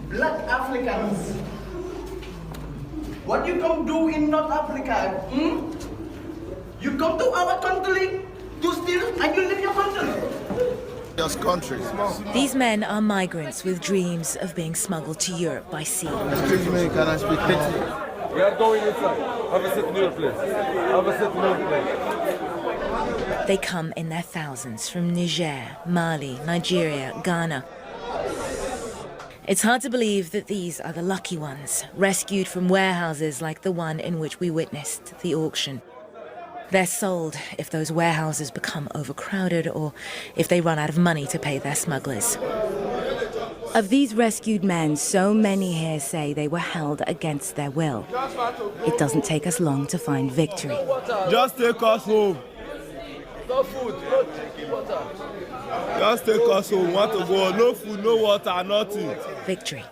Black Africans. What you come do in North Africa? You come to our country to steal and you leave your country. These men are migrants with dreams of being smuggled to Europe by sea. Excuse me, can I speak to you? We are going inside. Have a seat in your place. Have a seat in your place. They come in their thousands from Niger, Mali, Nigeria, Ghana. It's hard to believe that these are the lucky ones, rescued from warehouses like the one in which we witnessed the auction. They're sold if those warehouses become overcrowded or if they run out of money to pay their smugglers. Of these rescued men, so many here say they were held against their will. It doesn't take us long to find victory. Just take us home. No food, no drinking water. Just take us home. Want to go? No food, no water, nothing. Victory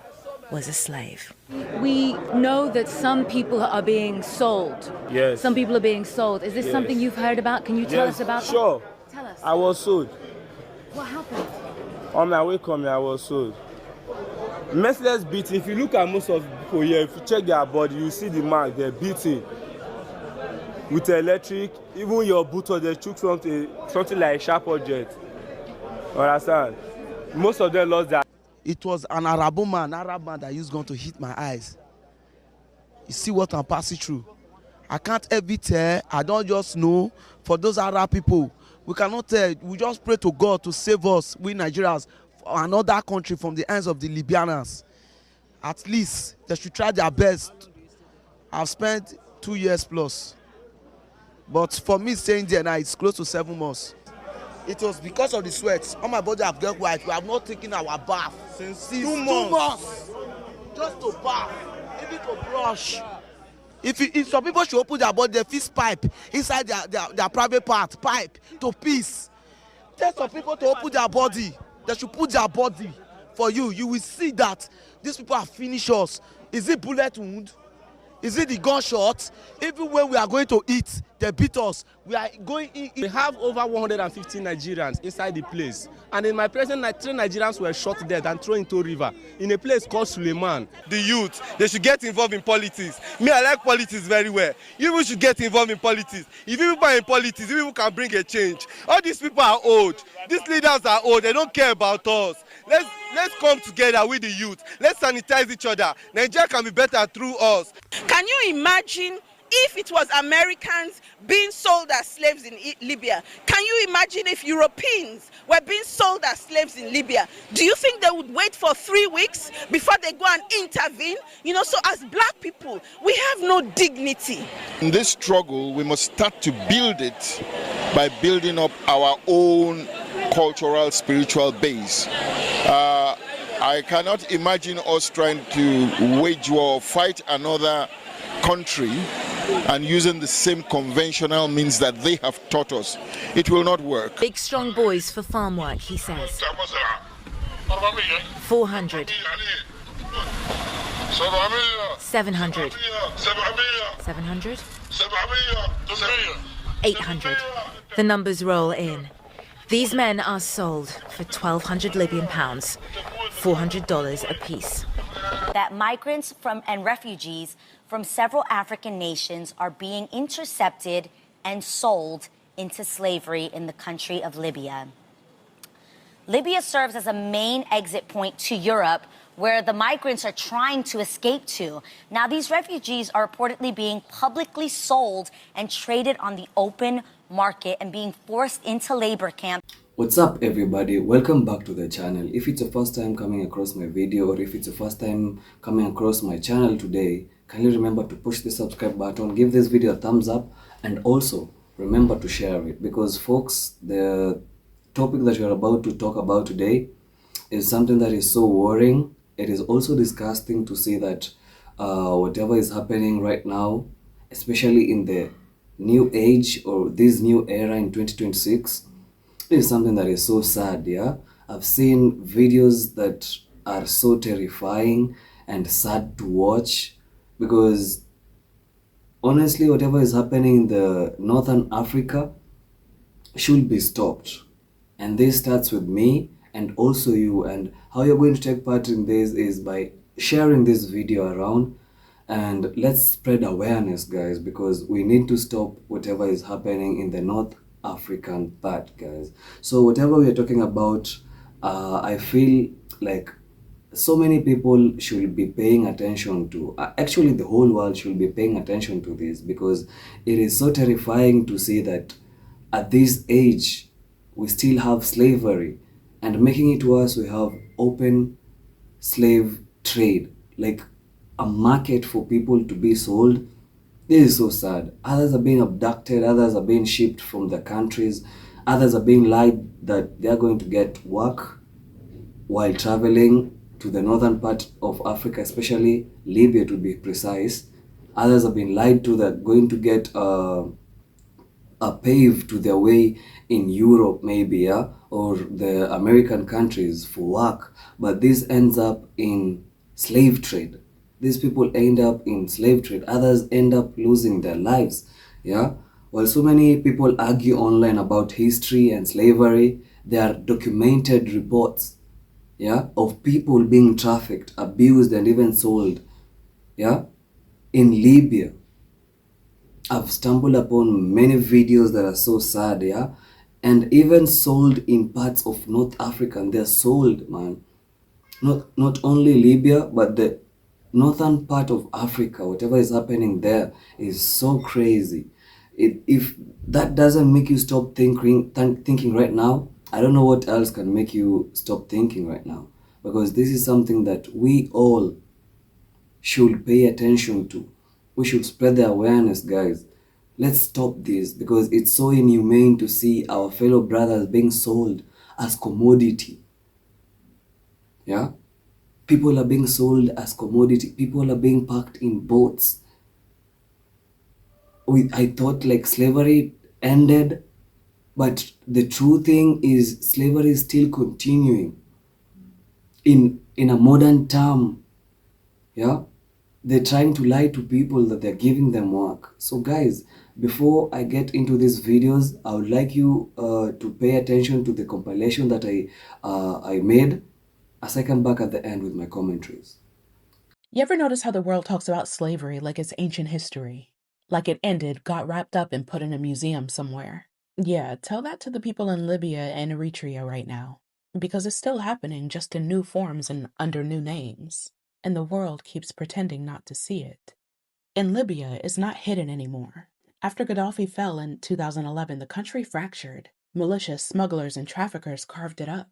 was a slave. We know that some people are being sold. Yes. Some people are being sold. Is this something you've heard about? Can you tell us about Sure. that? Tell us. I was sold. What happened? On my way coming, I was sold. Merciless beating. If you look at most of the people here, if you check their body, you see the mark. They're beating with electric. Even your boot, they took something like a sharp object. Understand? Most of them lost their. It was an Arab man that used gun to hit my eyes. You see what I'm passing through. I can't ever tell. I don't just know. For those Arab people, we cannot tell. We just pray to God to save us, we Nigerians, for another country from the hands of the Libyans. At least they should try their best. I've spent 2 years plus. But for me staying there now, it's close to 7 months. It was because of the sweat. On my body have got white. We have not taken our bath since 2 months. Just to bath, even to brush. If some people should open their body, they fix pipe inside their private part, pipe to piss. Tell some people to open their body. They should put their body for you. You will see that these people have finished us. Is it bullet wound? Is it the gunshot? Even when we are going to eat, they beat us. We are going in. We have over 150 Nigerians inside the place. And in my presence, 3 Nigerians were shot dead and thrown into a river in a place called Suleiman. The youth, they should get involved in politics. Me, I like politics very well. You people should get involved in politics. If you people are in politics, you people can bring a change. All these people are old. These leaders are old. They don't care about us. Let's come together with the youth. Let's sanitize each other. Nigeria can be better through us. Can you imagine if it was Americans being sold as slaves in Libya? Can you imagine if Europeans were being sold as slaves in Libya? Do you think they would wait for 3 weeks before they go and intervene? You know, so as black people, we have no dignity. In this struggle, we must start to build it by building up our own cultural, spiritual base. I cannot imagine us trying to wage war or fight another country and using the same conventional means that they have taught us. It will not work. Big strong boys for farm work, he says. 400. 700. 700. 800. The numbers roll in. These men are sold for 1,200 Libyan pounds, $400 apiece. That migrants and refugees from several African nations are being intercepted and sold into slavery in the country of Libya. Libya serves as a main exit point to Europe, where the migrants are trying to escape to. Now, these refugees are reportedly being publicly sold and traded on the open market and being forced into labor camps. What's up, everybody? Welcome back to the channel. If it's your first time coming across my video, or if it's your first time coming across my channel today, kindly remember to push the subscribe button, give this video a thumbs up, and also remember to share it, because folks, the topic that we're about to talk about today is something that is so worrying. It is also disgusting to see that whatever is happening right now, especially in the new age or this new era in 2026, is something that is so sad. I've seen videos that are so terrifying and sad to watch, because honestly, whatever is happening in the Northern Africa should be stopped. And this starts with me and also you. And how you're going to take part in this is by sharing this video around, and let's spread awareness, guys, because we need to stop whatever is happening in the North African part, guys. So whatever we are talking about, I feel like so many people should be paying attention to, actually the whole world should be paying attention to this, because it is so terrifying to see that at this age we still have slavery, and making it worse, we have open slave trade, like a market for people to be sold. This is so sad. Others are being abducted, others are being shipped from their countries, others are being lied that they are going to get work while traveling to the northern part of Africa, especially Libya to be precise. Others have been lied to that going to get a pave to their way in Europe, maybe, yeah, or the American countries for work, but this ends up in slave trade. These people end up in slave trade. Others end up losing their lives, yeah. While so many people argue online about history and slavery, there are documented reports, yeah, of people being trafficked, abused, and even sold, yeah, in Libya. I've stumbled upon many videos that are so sad, yeah, and even sold in parts of North Africa. And they're sold, man. Not only Libya, but the northern part of Africa. Whatever is happening there is so crazy. If that doesn't make you stop thinking right now, I don't know what else can make you stop thinking right now, because this is something that we all should pay attention to. We should spread the awareness, guys. Let's stop this, because it's so inhumane to see our fellow brothers being sold as commodity. Yeah? People are being sold as commodity. People are being packed in boats. I thought like slavery ended, but the true thing is slavery is still continuing in a modern term. Yeah? They're trying to lie to people that they're giving them work. So guys, before I get into these videos, I would like you to pay attention to the compilation that I made, as I come back at the end with my commentaries. You ever notice how the world talks about slavery like it's ancient history? Like it ended, got wrapped up, and put in a museum somewhere? Yeah, tell that to the people in Libya and Eritrea right now. Because it's still happening, just in new forms and under new names. And the world keeps pretending not to see it. In Libya, it's not hidden anymore. After Gaddafi fell in 2011, the country fractured. Militias, smugglers, and traffickers carved it up.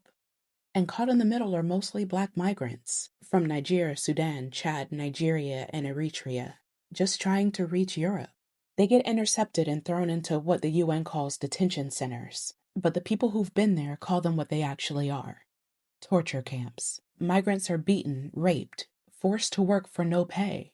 And caught in the middle are mostly black migrants from Nigeria, Sudan, Chad, Nigeria, and Eritrea, just trying to reach Europe. They get intercepted and thrown into what the UN calls detention centers, but the people who've been there call them what they actually are: torture camps. Migrants are beaten, raped, forced to work for no pay,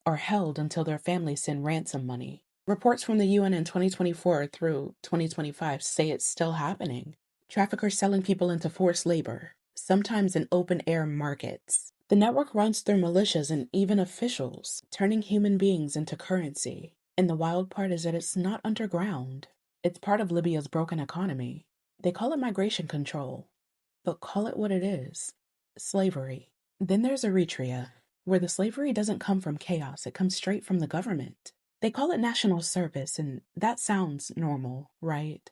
or held until their families send ransom money. Reports from the UN in 2024 through 2025 say it's still happening. Traffickers selling people into forced labor, sometimes in open-air markets. The network runs through militias and even officials, turning human beings into currency. And the wild part is that it's not underground. It's part of Libya's broken economy. They call it migration control, but call it what it is: slavery. Then there's Eritrea, where the slavery doesn't come from chaos, it comes straight from the government. They call it national service, and that sounds normal, right?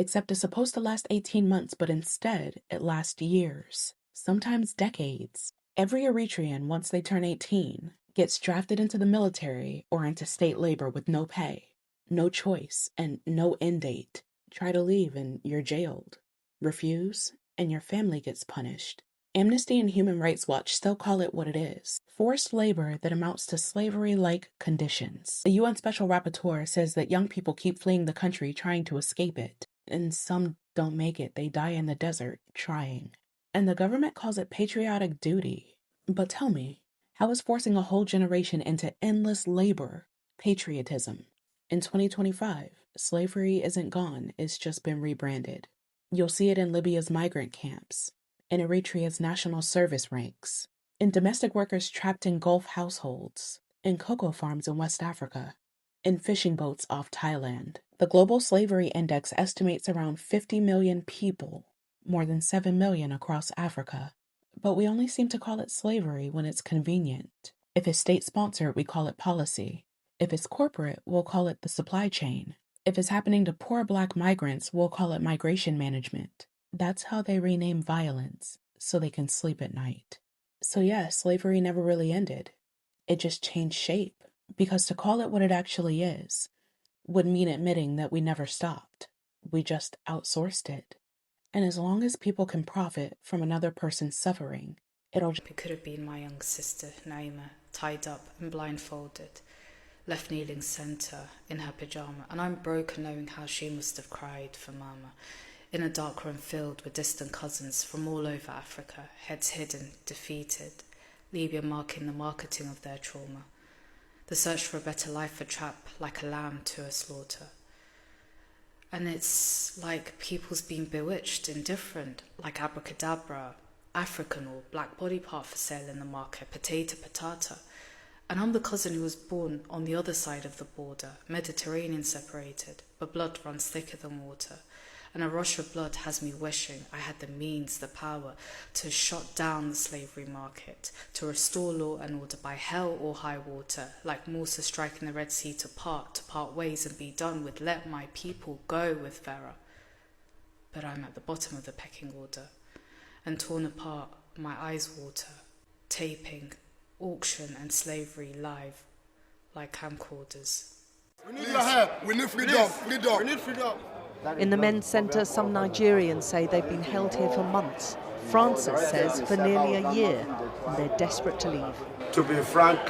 Except it's supposed to last 18 months, but instead it lasts years, sometimes decades. Every Eritrean, once they turn 18, gets drafted into the military or into state labor with no pay, no choice, and no end date. Try to leave and you're jailed. Refuse, and your family gets punished. Amnesty and Human Rights Watch still call it what it is: forced labor that amounts to slavery-like conditions. The UN Special Rapporteur says that young people keep fleeing the country trying to escape it, and some don't make it. They die in the desert trying. And the government calls it patriotic duty. But tell me, how is forcing a whole generation into endless labor patriotism? In 2025, slavery isn't gone, it's just been rebranded. You'll see it in Libya's migrant camps, in Eritrea's national service ranks, in domestic workers trapped in Gulf households, in cocoa farms in West Africa, in fishing boats off Thailand. The Global Slavery Index estimates around 50 million people, more than 7 million across Africa. But we only seem to call it slavery when it's convenient. If it's state-sponsored, we call it policy. If it's corporate, we'll call it the supply chain. If it's happening to poor Black migrants, we'll call it migration management. That's how they rename violence, so they can sleep at night. So yeah, slavery never really ended. It just changed shape, because to call it what it actually is would mean admitting that we never stopped. We just outsourced it. And as long as people can profit from another person's suffering, It could have been my young sister, Naima, tied up and blindfolded, left kneeling centre in her pyjama, and I'm broken knowing how she must have cried for Mama, in a dark room filled with distant cousins from all over Africa, heads hidden, defeated, Libya marking the marketing of their trauma, the search for a better life for trap like a lamb to a slaughter. And it's like people's been bewitched, indifferent, like abracadabra, African or black body part for sale in the market, potato, patata. And I'm the cousin who was born on the other side of the border, Mediterranean separated, but blood runs thicker than water. And a rush of blood has me wishing I had the means, the power to shut down the slavery market, to restore law and order by hell or high water, like Musa striking the Red Sea to part ways and be done with let my people go with Pharaoh. But I'm at the bottom of the pecking order, and torn apart, my eyes water, taping, auction and slavery live, like camcorders. We need your help. We need freedom. Freedom. We need freedom. In the men's centre, some Nigerians say they've been held here for months. Francis says for nearly a year, and they're desperate to leave. To be frank,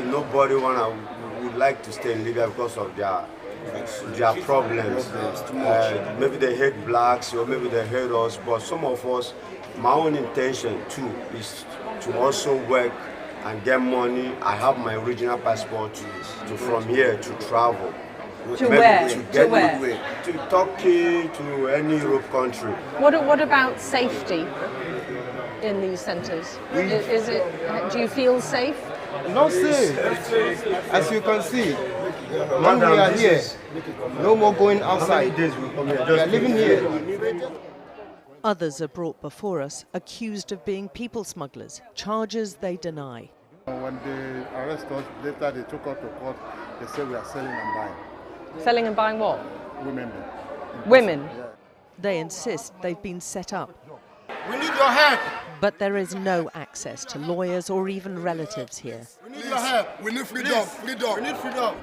nobody would like to stay in Libya because of their problems. Maybe they hate blacks or maybe they hate us, but some of us, my own intention too is to also work and get money. I have my original passport to from here to travel. To where? To Turkey, to any Europe country. What about safety in these centres? Do you feel safe? Not safe. As you can see, when we are here, no more going outside. We are living here. Others are brought before us, accused of being people smugglers, charges they deny. When they arrest us, later they took us to court, they say we are selling and buying. Selling and buying what? Women. Women? Yeah. They insist they've been set up. We need your help. But there is no access to lawyers or even relatives here. We need your help. We need freedom. Freedom. We need freedom.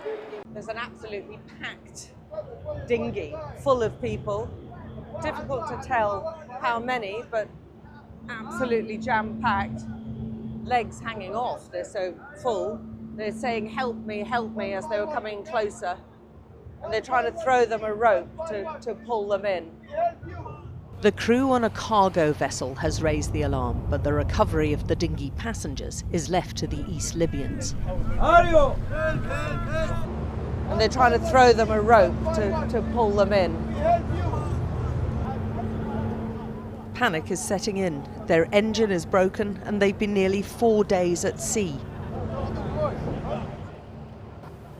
There's an absolutely packed dinghy full of people. Difficult to tell how many, but absolutely jam-packed. Legs hanging off, they're so full. They're saying, help me, as they were coming closer. And they're trying to throw them a rope to pull them in. The crew on a cargo vessel has raised the alarm, but the recovery of the dinghy passengers is left to the East Libyans. And they're trying to throw them a rope to pull them in. Panic is setting in. Their engine is broken and they've been nearly 4 days at sea.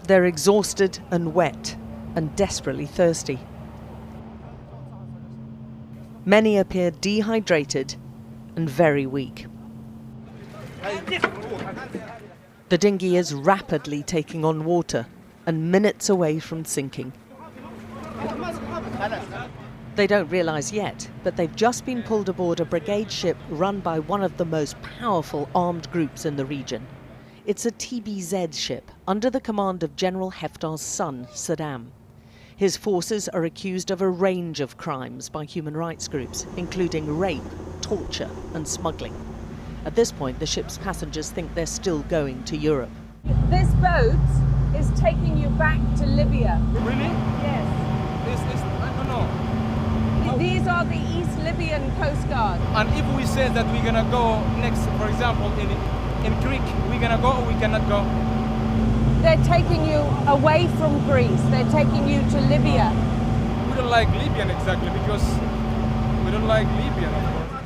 They're exhausted and wet and desperately thirsty. Many appear dehydrated and very weak. The dinghy is rapidly taking on water and minutes away from sinking. They don't realise yet, but they've just been pulled aboard a brigade ship run by one of the most powerful armed groups in the region. It's a TBZ ship under the command of General Haftar's son, Saddam. His forces are accused of a range of crimes by human rights groups, including rape, torture and smuggling. At this point, the ship's passengers think they're still going to Europe. This boat is taking you back to Libya. Really? Yes. I don't know. These are the East Libyan Coast Guard. And if we say that we're gonna go next, for example, in Greek, we're gonna go or we cannot go? They're taking you away from Greece. They're taking you to Libya. We don't like Libyan exactly because we don't like Libyan, of course.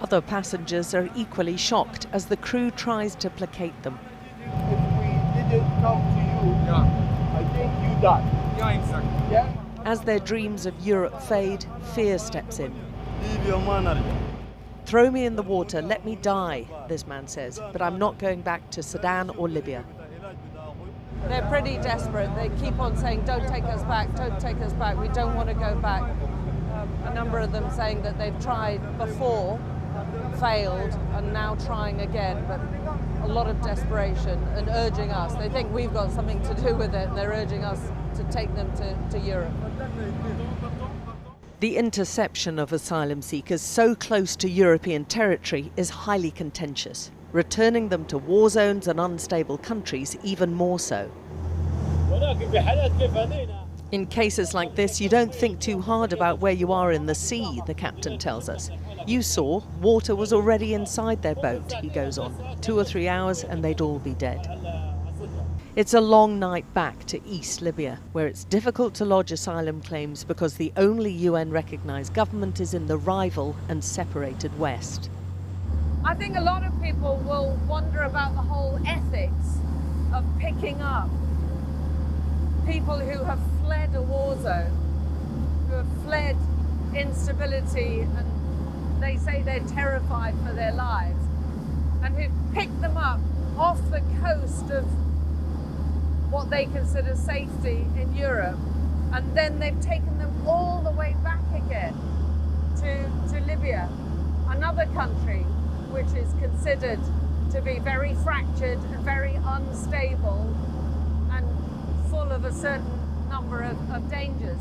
Other passengers are equally shocked as the crew tries to placate them. If we didn't come to you, I think you die. Yeah, exactly. Yeah? As their dreams of Europe fade, fear steps in. Throw me in the water, let me die, this man says, but I'm not going back to Sudan or Libya. They're pretty desperate. They keep on saying, don't take us back, don't take us back, we don't want to go back. A number of them saying that they've tried before, failed, and now trying again, but a lot of desperation and urging us. They think we've got something to do with it, and they're urging us to take them to Europe. The interception of asylum seekers so close to European territory is highly contentious, returning them to war zones and unstable countries even more so. In cases like this, you don't think too hard about where you are in the sea, the captain tells us. You saw, water was already inside their boat, he goes on. 2 or 3 hours and they'd all be dead. It's a long night back to East Libya, where it's difficult to lodge asylum claims because the only UN-recognised government is in the rival and separated West. I think a lot of people will wonder about the whole ethics of picking up people who have fled a war zone, who have fled instability, and they say they're terrified for their lives, and who pick them up off the coast of what they consider safety in Europe, and then they've taken them all the way back again to Libya, another country which is considered to be very fractured and very unstable and full of a certain number of dangers.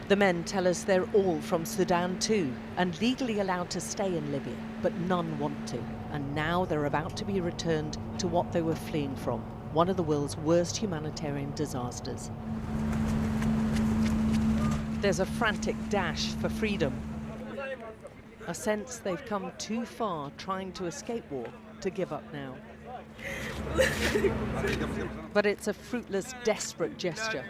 The men tell us they're all from Sudan too, and legally allowed to stay in Libya, but none want to. And now they're about to be returned to what they were fleeing from, one of the world's worst humanitarian disasters. There's a frantic dash for freedom, a sense they've come too far trying to escape war to give up now. But it's a fruitless, desperate gesture.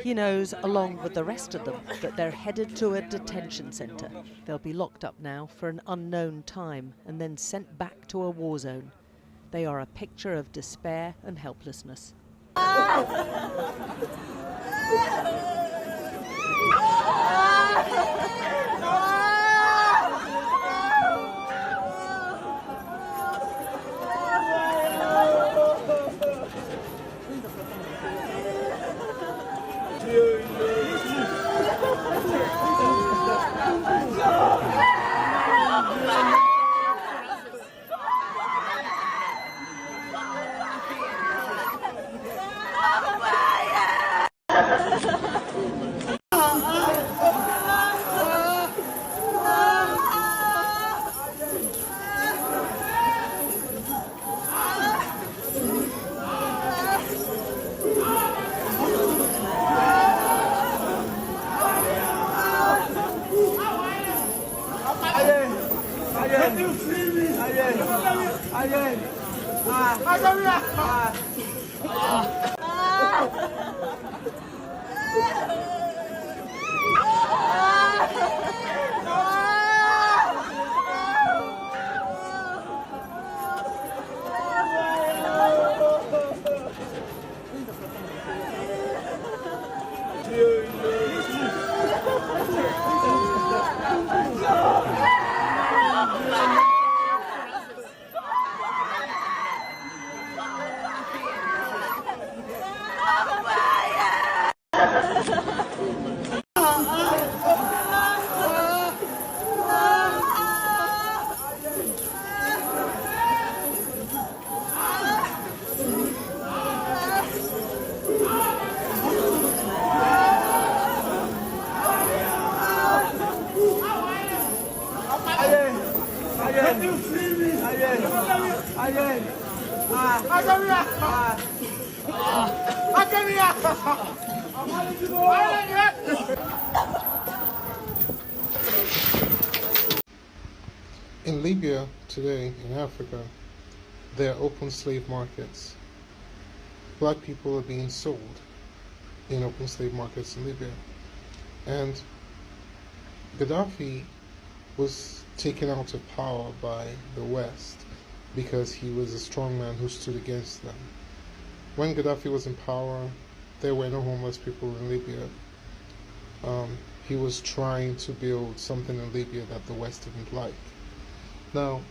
He knows, along with the rest of them, that they're headed to a detention centre. They'll be locked up now for an unknown time and then sent back to a war zone. They are a picture of despair and helplessness. In Libya today, in Africa, there are open slave markets. Black people are being sold in open slave markets in Libya. And Gaddafi was taken out of power by the West because he was a strong man who stood against them. When Gaddafi was in power, there were no homeless people in Libya. he was trying to build something in Libya that the West didn't like. Now,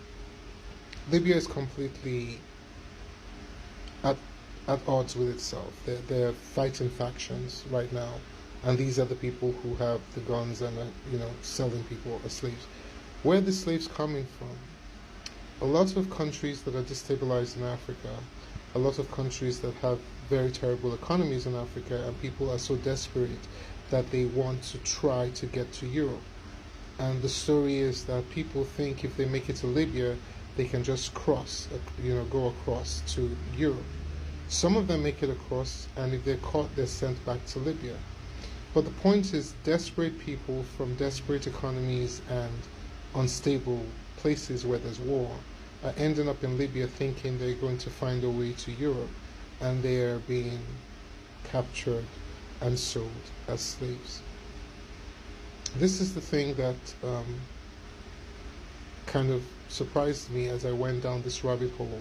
Libya is completely at odds with itself. They're fighting factions right now, and these are the people who have the guns and are, selling people as slaves. Where are the slaves coming from? A lot of countries that are destabilized in Africa, a lot of countries that have very terrible economies in Africa, and people are so desperate that they want to try to get to Europe. And the story is that people think if they make it to Libya, they can just cross, go across to Europe. Some of them make it across, and if they're caught, they're sent back to Libya. But the point is, desperate people from desperate economies and unstable places where there's war are ending up in Libya thinking they're going to find a way to Europe, and they are being captured and sold as slaves. This is the thing that kind of surprised me as I went down this rabbit hole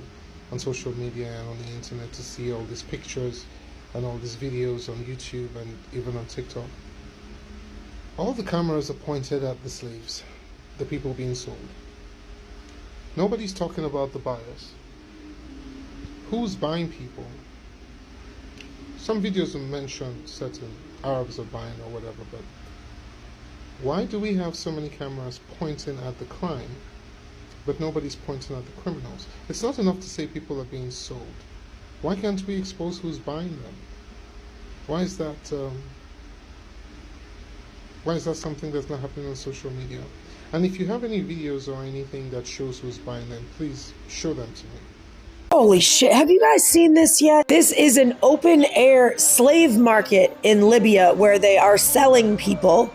on social media and on the internet to see all these pictures and all these videos on YouTube and even on TikTok. All the cameras are pointed at the slaves, the people being sold. Nobody's talking about the buyers. Who's buying people? Some videos have mentioned certain Arabs are buying or whatever, but why do we have so many cameras pointing at the crime, but nobody's pointing at the criminals? It's not enough to say people are being sold. Why can't we expose who's buying them? Why is that something that's not happening on social media? And if you have any videos or anything that shows who's buying them, please show them to me. Holy shit, have you guys seen this yet? This is an open air slave market in Libya where they are selling people.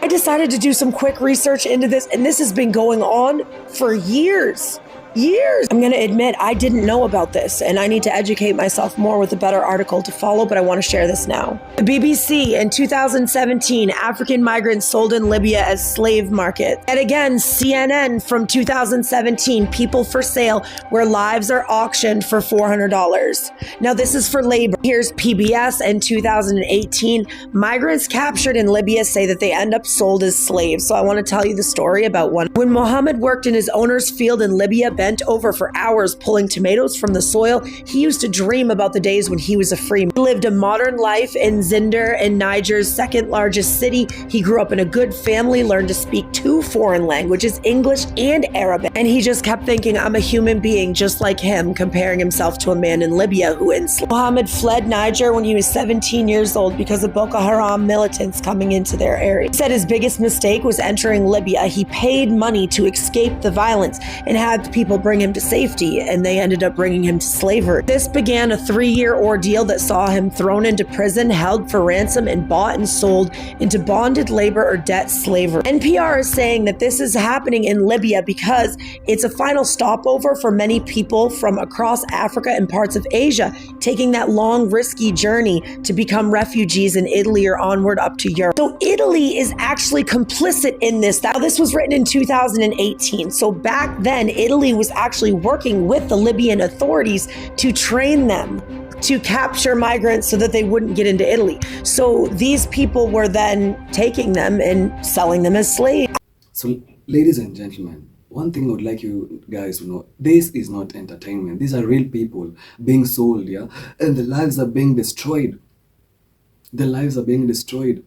I decided to do some quick research into this, and this has been going on for years. I'm gonna admit I didn't know about this, and I need to educate myself more with a better article to follow, but I want to share this now. The BBC in 2017, African migrants sold in Libya as slave market. And again, CNN from 2017, people for sale where lives are auctioned for $400. Now this is for labor. Here's PBS in 2018, migrants captured in Libya say that they end up sold as slaves. So I want to tell you the story about one. When Mohammed worked in his owner's field in Libya, bent over for hours pulling tomatoes from the soil, he used to dream about the days when he was a free man. He lived a modern life in Zinder, in Niger's second largest city. He grew up in a good family, learned to speak 2 foreign languages, English and Arabic. And he just kept thinking, I'm a human being just like him, comparing himself to a man in Libya who enslaved. Mohammed fled Niger when he was 17 years old because of Boko Haram militants coming into their area. He said his biggest mistake was entering Libya. He paid money to escape the violence and had people bring him to safety, and they ended up bringing him to slavery. This began a 3-year ordeal that saw him thrown into prison, held for ransom, and bought and sold into bonded labor or debt slavery. NPR is saying that this is happening in Libya because it's a final stopover for many people from across Africa and parts of Asia, taking that long, risky journey to become refugees in Italy or onward up to Europe. So Italy is actually complicit in this. Now, this was written in 2018. So back then, Italy was actually working with the Libyan authorities to train them to capture migrants so that they wouldn't get into Italy. So these people were then taking them and selling them as slaves. So, ladies and gentlemen, one thing I would like you guys to know, this is not entertainment. These are real people being sold, yeah? And the lives are being destroyed. Their lives are being destroyed.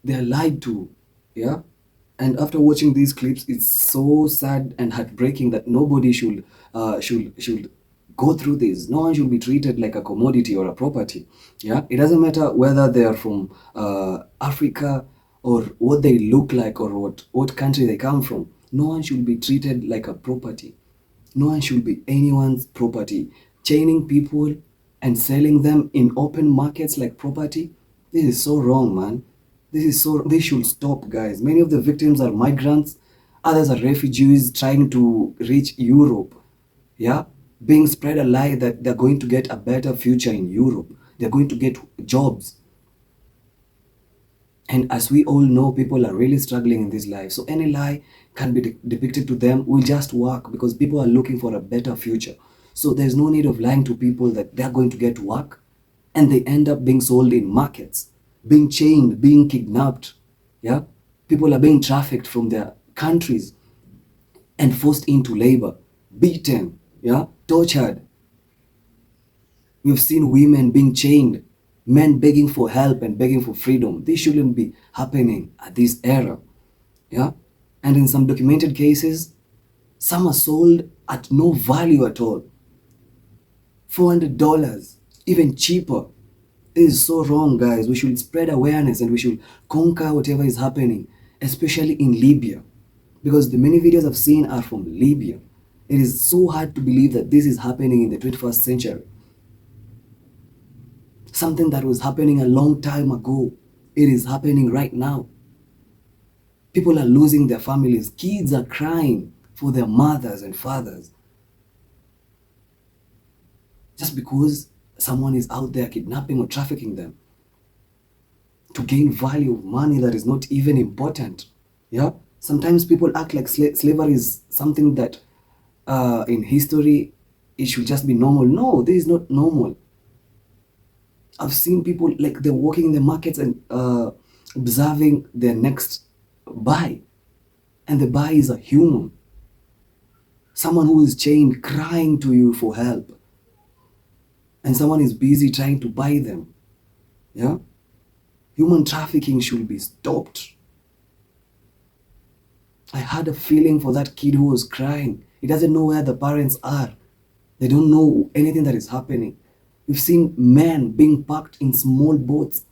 They are lied to, yeah? And after watching these clips, it's so sad and heartbreaking that nobody should go through this. No one should be treated like a commodity or a property. Yeah, it doesn't matter whether they are from Africa or what they look like or what country they come from. No one should be treated like a property. No one should be anyone's property. Chaining people and selling them in open markets like property. This is so wrong, man. This should stop, guys. Many of the victims are migrants. Others are refugees trying to reach Europe. Yeah, being spread a lie that they're going to get a better future in Europe. They're going to get jobs. And as we all know, people are really struggling in this life. So any lie can be depicted to them will just work because people are looking for a better future. So there's no need of lying to people that they're going to get work. and they end up being sold in markets, being chained, being kidnapped. Yeah, people are being trafficked from their countries and forced into labor, beaten, yeah, tortured. We've seen women being chained, men begging for help and begging for freedom. This shouldn't be happening at this era. Yeah, and in some documented cases, some are sold at no value at all. $400, even cheaper. This is so wrong, guys. We should spread awareness and we should conquer whatever is happening, especially in Libya. Because the many videos I've seen are from Libya. It is so hard to believe that this is happening in the 21st century. Something that was happening a long time ago, it is happening right now. People are losing their families. Kids are crying for their mothers and fathers. Just because someone is out there kidnapping or trafficking them to gain value of money that is not even important. Yeah? Sometimes people act like slavery is something that in history it should just be normal. No, this is not normal. I've seen people like they're walking in the markets and observing their next buy. And the buy is a human. Someone who is chained, crying to you for help. And someone is busy trying to buy them. Yeah? Human trafficking should be stopped. I had a feeling for that kid who was crying. He doesn't know where the parents are. They don't know anything that is happening. We've seen men being packed in small boats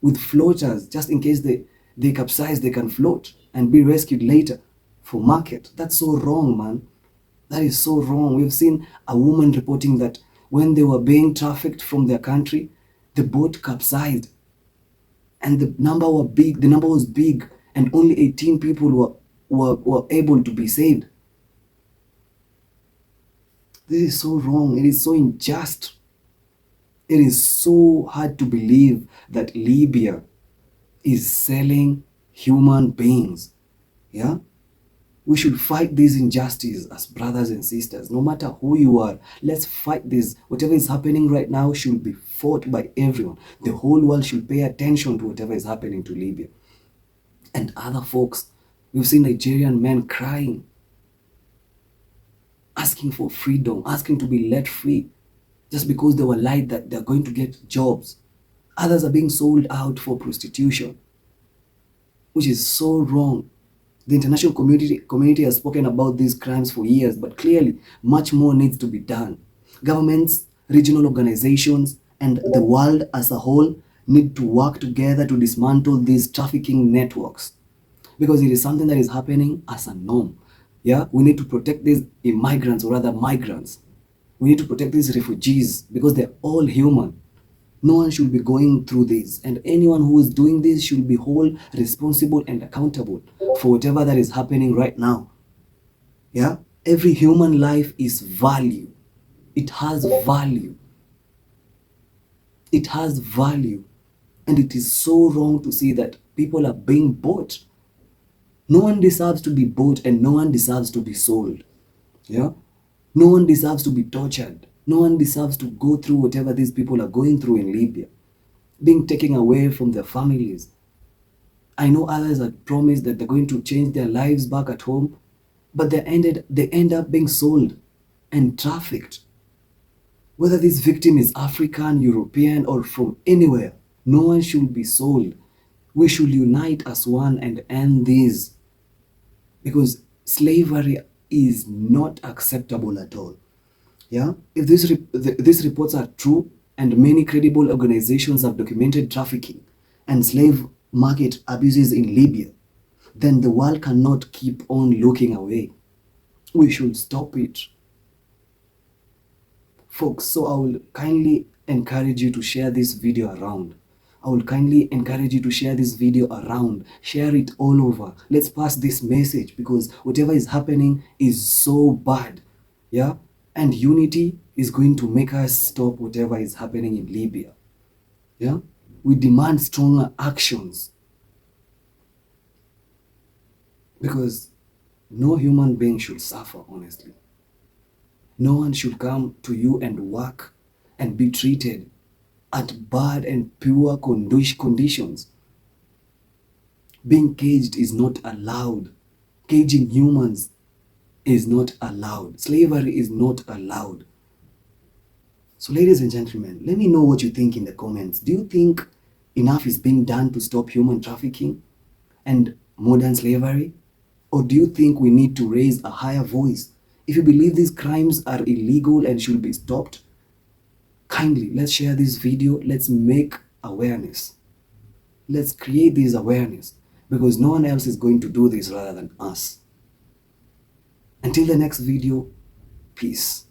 with floaters just in case they capsize, they can float and be rescued later for market. That's so wrong, man. That is so wrong. We've seen a woman reporting that when they were being trafficked from their country, the boat capsized. And the number was big, and only 18 people were able to be saved. This is so wrong. It is so unjust. It is so hard to believe that Libya is selling human beings. Yeah? We should fight this injustice as brothers and sisters. No matter who you are, let's fight this. Whatever is happening right now should be fought by everyone. The whole world should pay attention to whatever is happening to Libya. And other folks, we've seen Nigerian men crying, asking for freedom, asking to be let free, just because they were lied that they're going to get jobs. Others are being sold out for prostitution, which is so wrong. The international community has spoken about these crimes for years, but clearly much more needs to be done. Governments, regional organizations, and the world as a whole need to work together to dismantle these trafficking networks, because it is something that is happening as a norm. Yeah, we need to protect these immigrants, or rather migrants. We need to protect these refugees because they're all human. No one should be going through this, and anyone who is doing this should be whole, responsible, and accountable for whatever that is happening right now. Yeah, every human life is value. It has value. It has value, and it is so wrong to see that people are being bought. No one deserves to be bought, and no one deserves to be sold. Yeah, no one deserves to be tortured. No one deserves to go through whatever these people are going through in Libya, being taken away from their families. I know others had promised that they're going to change their lives back at home, but they end up being sold and trafficked. Whether this victim is African, European, or from anywhere, no one should be sold. We should unite as one and end this, because slavery is not acceptable at all. Yeah, if these reports are true, and many credible organizations have documented trafficking and slave market abuses in Libya, then the world cannot keep on looking away. We should stop it, folks. So I will kindly encourage you to share this video around. I will kindly encourage you to share this video around. Share it all over. Let's pass this message, because whatever is happening is so bad. Yeah, and unity is going to make us stop whatever is happening in Libya. Yeah, we demand stronger actions, because no human being should suffer, honestly. No one should come to you and work and be treated at bad and poor conditions. Being caged is not allowed. Caging humans is not allowed. Slavery is not allowed. So ladies and gentlemen, let me know what you think in the comments. Do you think enough is being done to stop human trafficking and modern slavery? Or do you think we need to raise a higher voice? If you believe these crimes are illegal and should be stopped, kindly let's share this video. Let's make awareness. Let's create this awareness, because no one else is going to do this rather than us. Until the next video, peace.